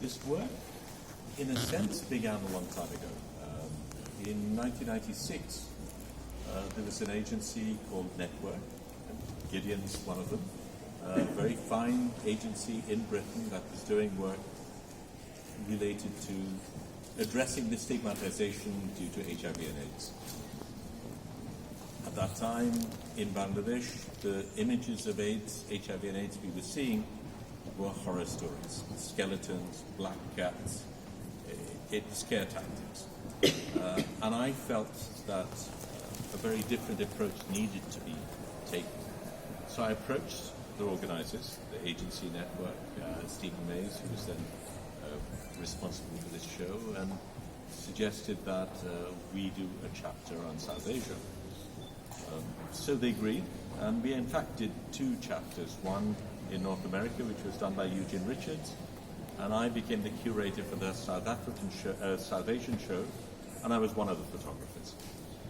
This work, in a sense, began a long time ago. In 1996, there was an agency called Network, and Gideon's one of them, a very fine agency in Britain that was doing work related to addressing the stigmatization due to HIV and AIDS. At that time, in Bangladesh, the images of AIDS, HIV and AIDS we were seeing were horror stories, skeletons, black cats, scare tactics. And I felt that a very different approach needed to be taken. So I approached the organizers, the agency Network, Stephen Mays, who was then responsible for this show, and suggested that we do a chapter on South Asia. So they agreed, and we in fact did two chapters, one in North America, which was done by Eugene Richards, and I became the curator for the South African show, South Asian show, and I was one of the photographers.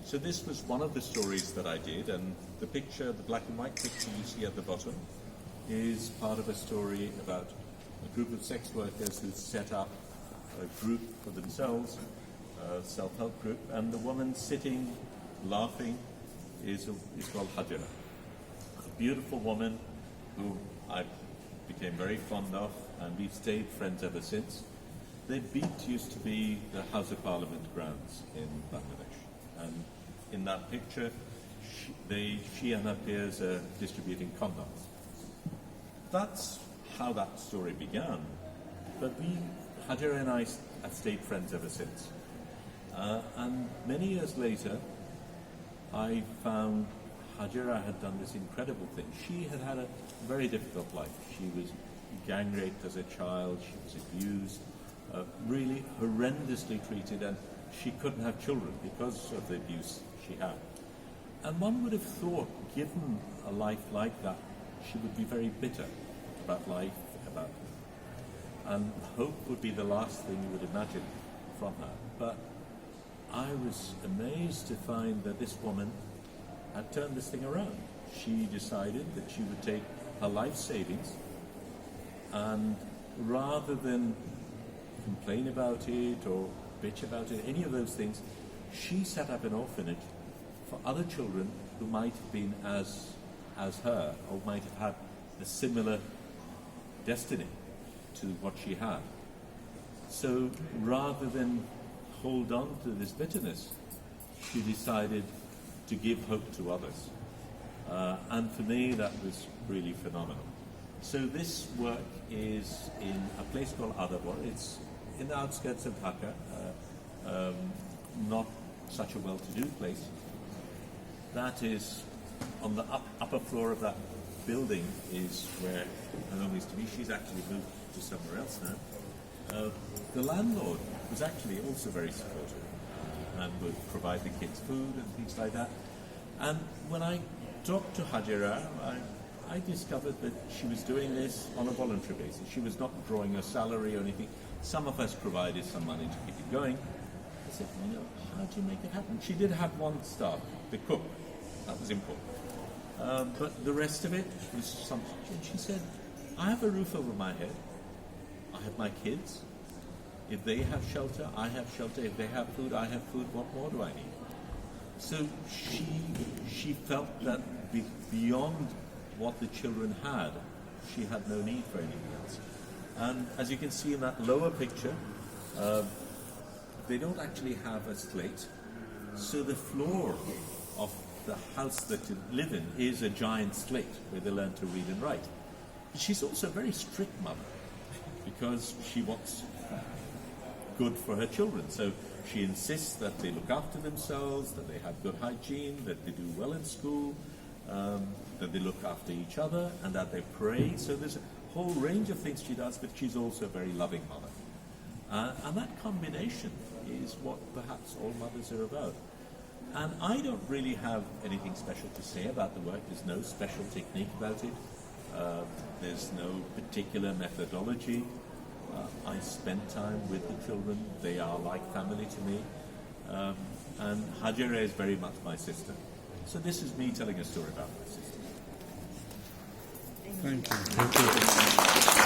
So this was one of the stories that I did, and the picture, the black and white picture you see at the bottom, is part of a story about a group of sex workers who set up a group for themselves, a self-help group, and the woman sitting, laughing, is called Hajira. A beautiful woman who I became very fond of, and we've stayed friends ever since. Their beat used to be the House of Parliament grounds in Bangladesh, and in that picture, she and her peers are distributing condoms. That's how that story began, but Hajira and I have stayed friends ever since. And many years later, I found Hajira had done this incredible thing. She had had a very difficult life. She was gang raped as a child, she was abused, really horrendously treated, and she couldn't have children because of the abuse she had. And one would have thought, given a life like that, she would be very bitter about life, and hope would be the last thing you would imagine from her. But I was amazed to find that this woman had turned this thing around. She decided that she would take her life savings, and rather than complain about it or bitch about it, any of those things, she set up an orphanage for other children who might have been as her, or might have had a similar destiny to what she had. So rather than hold on to this bitterness, she decided to give hope to others. And for me, that was really phenomenal. So this work is in a place called Adabor. It's in the outskirts of Dhaka, not such a well-to-do place. That is on the upper floor of that building is where my mum used to be. She's actually moved to somewhere else now. The landlord was actually also very supportive and would provide the kids food and things like that. And when I talked to Hajira, I discovered that she was doing this on a voluntary basis. She was not drawing a salary or anything. Some of us provided some money to keep it going. I said, how do you make it happen? She did have one staff, the cook. That was important. But the rest of it was something. And she said, I have a roof over my head. I have my kids. If they have shelter, I have shelter. If they have food, I have food. What more do I need? So she felt that beyond what the children had, she had no need for anything else. And as you can see in that lower picture, they don't actually have a slate. So the floor of the house that they live in is a giant slate where they learn to read and write. But she's also a very strict mother because she wants good for her children. So she insists that they look after themselves, that they have good hygiene, that they do well in school, that they look after each other, and that they pray. So there's a whole range of things she does, but she's also a very loving mother. And that combination is what perhaps all mothers are about. And I don't really have anything special to say about the work. There's no special technique about it. There's no particular methodology. I spend time with the children. They are like family to me. And Hajira is very much my sister. So this is me telling a story about my sister. Thank you. Thank you.